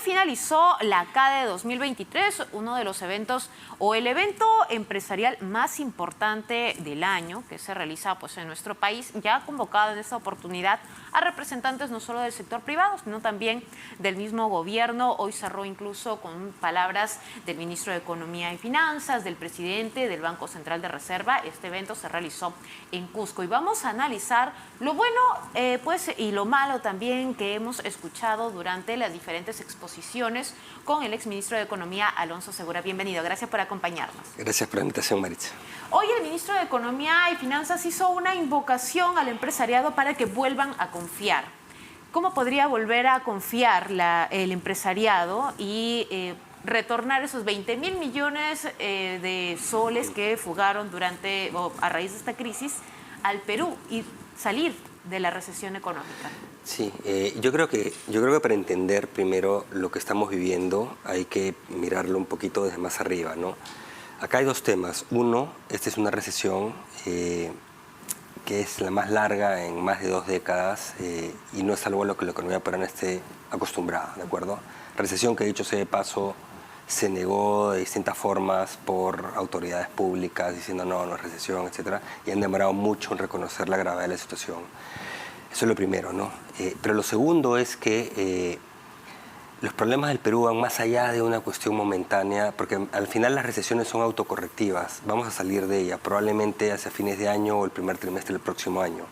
finalizó la CADE 2023, uno de los eventos o el evento empresarial más importante del año que se realiza en nuestro país. Ya ha convocado en esta oportunidad a representantes no solo del sector privado, sino también del mismo gobierno. Hoy cerró incluso con palabras del ministro de Economía y Finanzas, del presidente del Banco Central de Reserva. Este evento se realizó en Cusco y vamos a analizar lo bueno y lo malo también que hemos escuchado durante las diferentes exposiciones con el exministro de Economía, Alonso Segura. Bienvenido, gracias por acompañarnos. Gracias por la invitación, Maritza. Hoy el ministro de Economía y Finanzas hizo una invocación al empresariado para que vuelvan a confiar. ¿Cómo podría volver a confiar el empresariado y retornar esos 20.000 millones de soles que fugaron a raíz de esta crisis al Perú y salir de la recesión económica? Sí, yo creo que para entender primero lo que estamos viviendo hay que mirarlo un poquito desde más arriba, ¿no? Acá hay dos temas. Uno, esta es una recesión que es la más larga en más de 2 décadas y no es algo a lo que la economía peruana esté acostumbrada, ¿de acuerdo? Recesión que, dicho sea de paso, se negó de distintas formas por autoridades públicas diciendo no es recesión, etcétera, y han demorado mucho en reconocer la gravedad de la situación. Eso es lo primero, ¿no? Pero lo segundo es que los problemas del Perú van más allá de una cuestión momentánea, porque al final las recesiones son autocorrectivas. Vamos a salir de ella probablemente hacia fines de año o el primer trimestre del próximo año.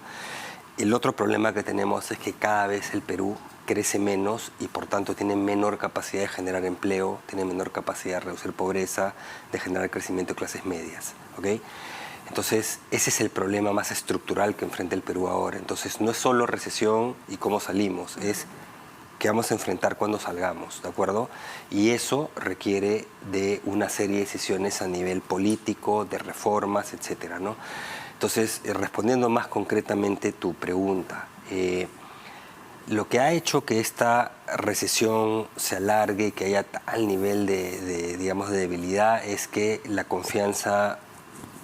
El otro problema que tenemos es que cada vez el Perú crece menos y por tanto tiene menor capacidad de generar empleo, tiene menor capacidad de reducir pobreza, de generar crecimiento de clases medias, ¿ok? Entonces, ese es el problema más estructural que enfrenta el Perú ahora. Entonces, no es solo recesión y cómo salimos, es qué vamos a enfrentar cuando salgamos, ¿de acuerdo? Y eso requiere de una serie de decisiones a nivel político, de reformas, etcétera, ¿no? Entonces, respondiendo más concretamente tu pregunta, lo que ha hecho que esta recesión se alargue y que haya tal nivel de debilidad es que la confianza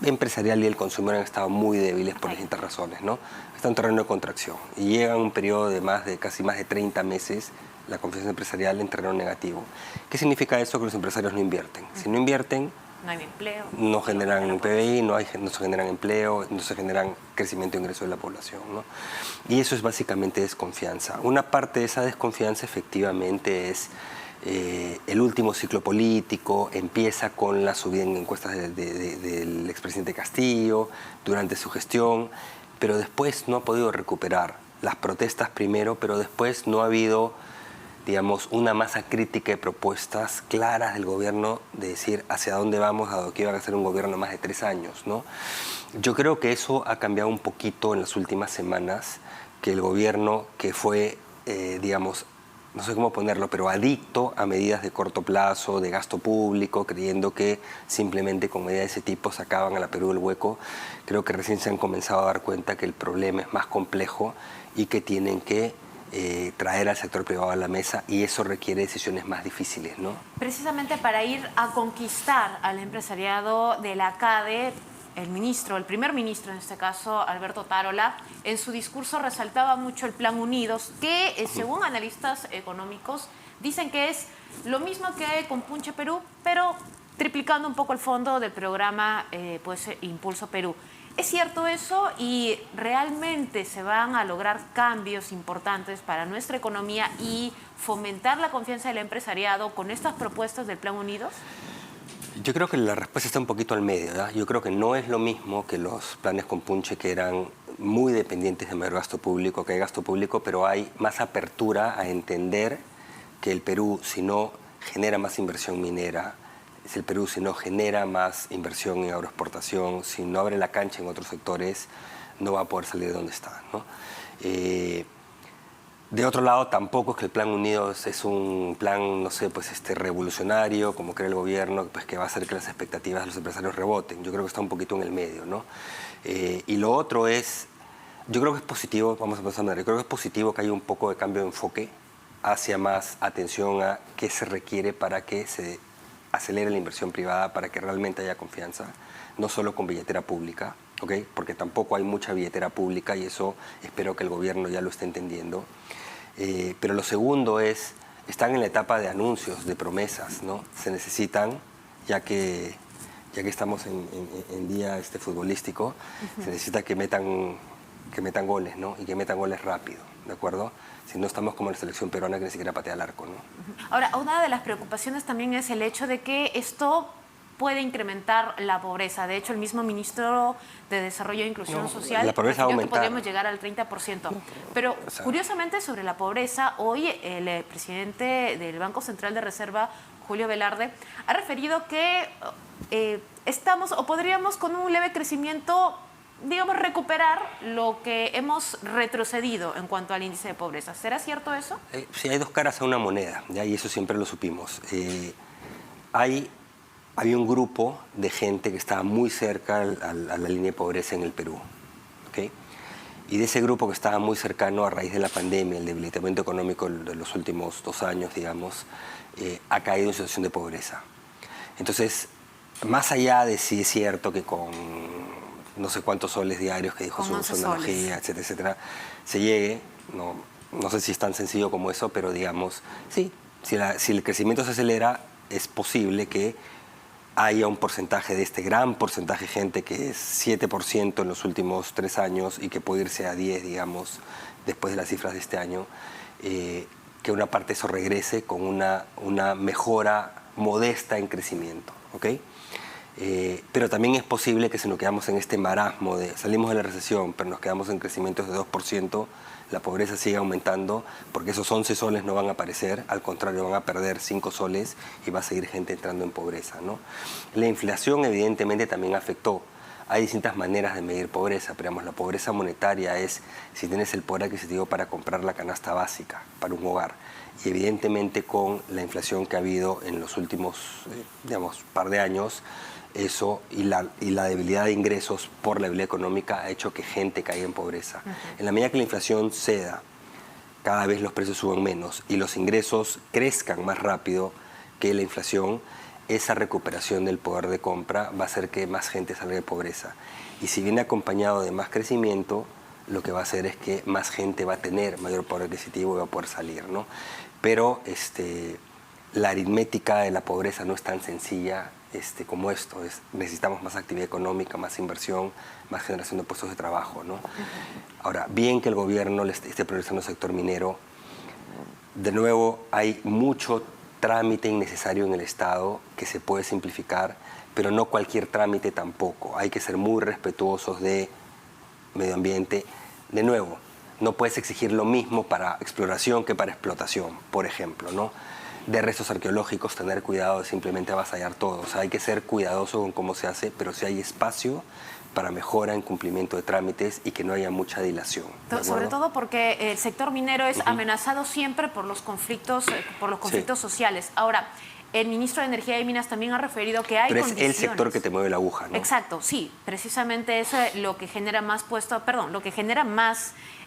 empresarial y el consumidor han estado muy débiles por distintas razones, ¿no? Está en terreno de contracción y llega un periodo de casi más de 30 meses la confianza empresarial en terreno negativo. ¿Qué significa eso? Que los empresarios no invierten. Si no invierten, no hay empleo, no generan PBI, no se generan empleo, no se generan crecimiento e ingreso de la población, ¿no? Y eso es básicamente desconfianza. Una parte de esa desconfianza efectivamente es el último ciclo político, empieza con la subida en encuestas del expresidente Castillo durante su gestión, pero después no ha podido recuperar. Las protestas primero, pero después no ha habido, digamos, una masa crítica de propuestas claras del gobierno de decir hacia dónde vamos, dado que iba a ser un gobierno de más de 3 años, ¿no? Yo creo que eso ha cambiado un poquito en las últimas semanas, que el gobierno que fue, digamos, no sé cómo ponerlo, pero adicto a medidas de corto plazo, de gasto público, creyendo que simplemente con medidas de ese tipo sacaban a la Perú del hueco. Creo que recién se han comenzado a dar cuenta que el problema es más complejo y que tienen que traer al sector privado a la mesa y eso requiere decisiones más difíciles, ¿no? Precisamente para ir a conquistar al empresariado de la CADE, el primer ministro en este caso, Alberto Otárola, en su discurso resaltaba mucho el Plan Unidos, que según analistas económicos dicen que es lo mismo que con Punche Perú, pero triplicando un poco el fondo del programa Impulso Perú. ¿Es cierto eso? ¿Y realmente se van a lograr cambios importantes para nuestra economía y fomentar la confianza del empresariado con estas propuestas del Plan Unidos? Yo creo que la respuesta está un poquito al medio, ¿verdad? Yo creo que no es lo mismo que los planes con Punche, que eran muy dependientes de mayor gasto público, que hay gasto público, pero hay más apertura a entender que el Perú, si no genera más inversión minera, si el Perú, si no genera más inversión en agroexportación, si no abre la cancha en otros sectores, no va a poder salir de donde está, ¿no? De otro lado, tampoco es que el Plan Unidos es un plan, no sé, revolucionario, como cree el gobierno, que va a hacer que las expectativas de los empresarios reboten. Yo creo que está un poquito en el medio, ¿no? Y lo otro es, yo creo que es positivo, vamos a pensar, yo creo que es positivo que haya un poco de cambio de enfoque hacia más atención a qué se requiere para que se acelere la inversión privada, para que realmente haya confianza, no solo con billetera pública, ¿ok? Porque tampoco hay mucha billetera pública y eso espero que el gobierno ya lo esté entendiendo. Pero lo segundo es están en la etapa de anuncios, de promesas, ¿no? Se necesitan, ya que estamos en día futbolístico, se necesita que metan goles, ¿no? Y que metan goles rápido, ¿de acuerdo? Si no, estamos como la selección peruana que ni siquiera patea al arco, ¿no? Ahora, una de las preocupaciones también es el hecho de que esto puede incrementar la pobreza. De hecho, el mismo ministro de Desarrollo e Inclusión Social la pobreza va a refirió que aumentar. podríamos llegar al 30%. Pero, curiosamente, sobre la pobreza, hoy el presidente del Banco Central de Reserva, Julio Velarde, ha referido que estamos o podríamos con un leve crecimiento, digamos, recuperar lo que hemos retrocedido en cuanto al índice de pobreza. ¿Será cierto eso? Sí, hay dos caras a una moneda, ¿ya? Y eso siempre lo supimos. Había un grupo de gente que estaba muy cerca a la línea de pobreza en el Perú, ¿ok? Y de ese grupo que estaba muy cercano a raíz de la pandemia, el debilitamiento económico de los últimos 2 años, digamos, ha caído en situación de pobreza. Entonces, más allá de si es cierto que con no sé cuántos soles diarios que dijo su analogía, etcétera, etcétera, se llegue, no sé si es tan sencillo como eso, pero digamos, sí, si el crecimiento se acelera, es posible que haya un porcentaje de este gran porcentaje de gente que es 7% en los últimos 3 años y que puede irse a 10, digamos, después de las cifras de este año, que una parte de eso regrese con una mejora modesta en crecimiento, ¿ok? Pero también es posible que si nos quedamos en este marasmo de salimos de la recesión, pero nos quedamos en crecimientos de 2%, la pobreza sigue aumentando porque esos 11 soles no van a aparecer, al contrario van a perder 5 soles y va a seguir gente entrando en pobreza, ¿no? La inflación evidentemente también afectó. Hay distintas maneras de medir pobreza, pero digamos, la pobreza monetaria es si tienes el poder adquisitivo para comprar la canasta básica para un hogar. Y evidentemente con la inflación que ha habido en los últimos, par de años, eso y la debilidad de ingresos por la debilidad económica ha hecho que gente caiga en pobreza. En la medida que la inflación ceda, cada vez los precios suban menos y los ingresos crezcan más rápido que la inflación, esa recuperación del poder de compra va a hacer que más gente salga de pobreza. Y si viene acompañado de más crecimiento, lo que va a hacer es que más gente va a tener mayor poder adquisitivo y va a poder salir, ¿no? Pero la aritmética de la pobreza no es tan sencilla como esto. Necesitamos más actividad económica, más inversión, más generación de puestos de trabajo, ¿no? Ahora, bien que el gobierno esté priorizando el sector minero, de nuevo hay mucho trámite innecesario en el Estado que se puede simplificar, pero no cualquier trámite tampoco. Hay que ser muy respetuosos de medio ambiente. De nuevo, no puedes exigir lo mismo para exploración que para explotación, por ejemplo, ¿no? De restos arqueológicos, tener cuidado de simplemente avasallar todo. O sea, hay que ser cuidadoso con cómo se hace, pero si hay espacio para mejora en cumplimiento de trámites y que no haya mucha dilación. Sobre todo porque el sector minero es amenazado siempre por los conflictos, sociales. Ahora, el ministro de Energía y Minas también ha referido que hay condiciones. Pero es el sector que te mueve la aguja, ¿no? Exacto, sí. Precisamente eso es lo que genera más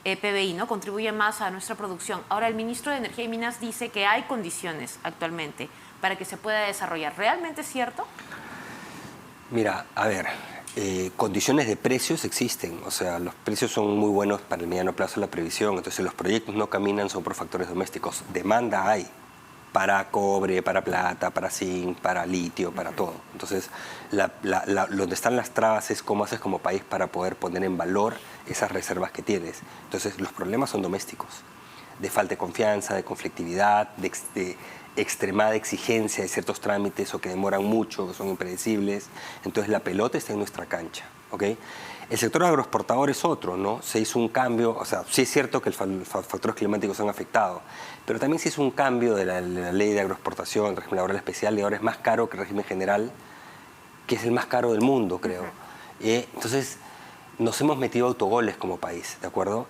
PBI, ¿no? Contribuye más a nuestra producción. Ahora, el ministro de Energía y Minas dice que hay condiciones actualmente para que se pueda desarrollar. ¿Realmente es cierto? Mira, a ver, condiciones de precios existen. O sea, los precios son muy buenos para el mediano plazo de la previsión. Entonces, si los proyectos no caminan son por factores domésticos. Demanda hay para cobre, para plata, para zinc, para litio, para todo. Entonces, donde están las trabas es cómo haces como país para poder poner en valor esas reservas que tienes. Entonces, los problemas son domésticos, de falta de confianza, de conflictividad, de extremada exigencia de ciertos trámites o que demoran mucho, que son impredecibles. Entonces, la pelota está en nuestra cancha, ¿ok? El sector agroexportador es otro, ¿no? Se hizo un cambio, o sea, sí es cierto que los factores climáticos han afectado, pero también se hizo un cambio de la ley de agroexportación, el régimen laboral especial, y ahora es más caro que el régimen general, que es el más caro del mundo, creo. Entonces, nos hemos metido autogoles como país, ¿de acuerdo?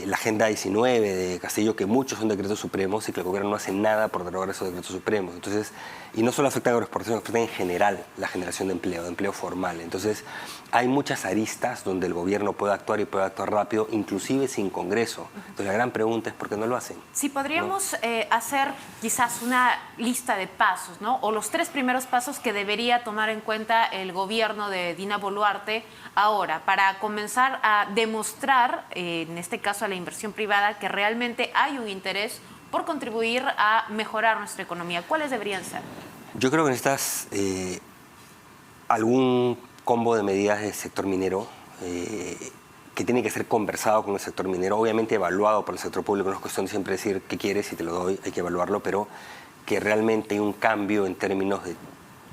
La Agenda 19 de Castillo, que muchos son decretos supremos y que el gobierno no hace nada por derogar esos decretos supremos. Entonces, y no solo afecta a la agroexportación, afecta en general la generación de empleo formal. Entonces, hay muchas aristas donde el gobierno puede actuar y puede actuar rápido, inclusive sin Congreso. Entonces, la gran pregunta es ¿por qué no lo hacen? Si podríamos hacer quizás una lista de pasos, ¿no? O los 3 primeros pasos que debería tomar en cuenta el gobierno de Dina Boluarte ahora para comenzar a demostrar, en este caso a la inversión privada, que realmente hay un interés por contribuir a mejorar nuestra economía? ¿Cuáles deberían ser? Yo creo que necesitas algún combo de medidas del sector minero que tiene que ser conversado con el sector minero, obviamente evaluado por el sector público. No es cuestión de siempre decir qué quieres y te lo doy, hay que evaluarlo, pero que realmente hay un cambio en términos de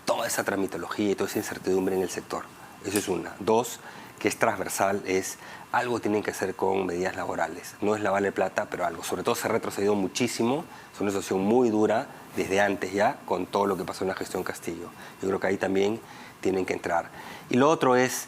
toda esa tramitología y toda esa incertidumbre en el sector. Eso es una. Dos, que es transversal, es algo tienen que hacer con medidas laborales. No es lavarle plata, pero algo. Sobre todo se ha retrocedido muchísimo, es una situación muy dura desde antes ya, con todo lo que pasó en la gestión Castillo. Yo creo que ahí también tienen que entrar. Y lo otro es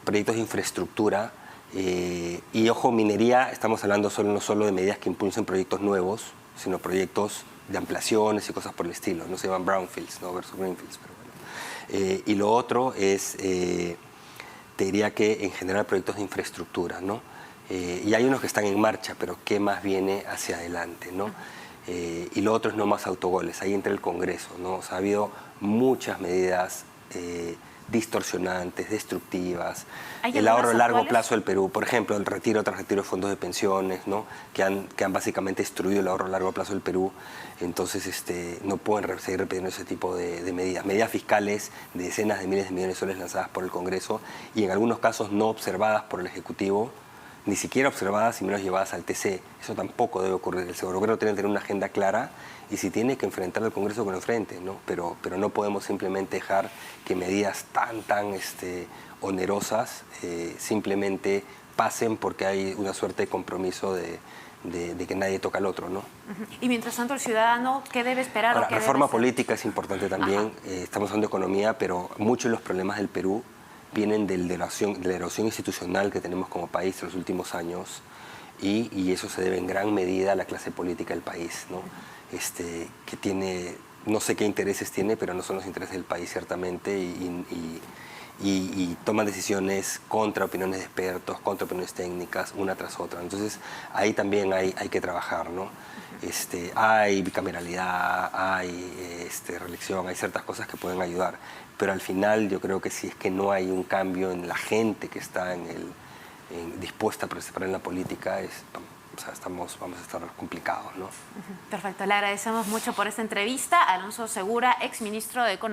proyectos de infraestructura. Y ojo, minería, estamos hablando no solo de medidas que impulsen proyectos nuevos, sino proyectos de ampliaciones y cosas por el estilo. No se llaman brownfields, ¿no? Versus greenfields, pero bueno. Y lo otro es, te diría que en general proyectos de infraestructura, ¿no? Y hay unos que están en marcha, pero ¿qué más viene hacia adelante, ¿no? Y lo otro es no más autogoles, ahí entra el Congreso, ¿no? O sea, ha habido muchas medidas distorsionantes, destructivas, el ahorro a largo plazo del Perú, por ejemplo, el retiro tras retiro de fondos de pensiones, ¿no? que han básicamente destruido el ahorro a largo plazo del Perú. Entonces no pueden seguir repitiendo ese tipo de medidas. Medidas fiscales de decenas de miles de millones de soles lanzadas por el Congreso y en algunos casos no observadas por el Ejecutivo, ni siquiera observadas y menos llevadas al TC. Eso tampoco debe ocurrir. El gobierno tiene que tener una agenda clara y si tiene que enfrentar al Congreso con el frente, ¿no? Pero no podemos simplemente dejar que medidas tan onerosas simplemente pasen porque hay una suerte de compromiso de que nadie toca al otro, ¿no? Y mientras tanto, el ciudadano, ¿qué debe esperar? Ahora, o qué reforma debe política es importante también. Estamos hablando de economía, pero muchos de los problemas del Perú vienen de la erosión institucional que tenemos como país en los últimos años y eso se debe en gran medida a la clase política del país, ¿no? Que tiene, no sé qué intereses tiene, pero no son los intereses del país ciertamente y toman decisiones contra opiniones de expertos, contra opiniones técnicas, una tras otra. Entonces ahí también hay que trabajar, ¿no? Hay bicameralidad, hay reelección, hay ciertas cosas que pueden ayudar, pero al final yo creo que si es que no hay un cambio en la gente que está dispuesta a participar en la política, vamos a estar complicados, ¿no? Perfecto, le agradecemos mucho por esta entrevista. Alonso Segura, exministro de Economía.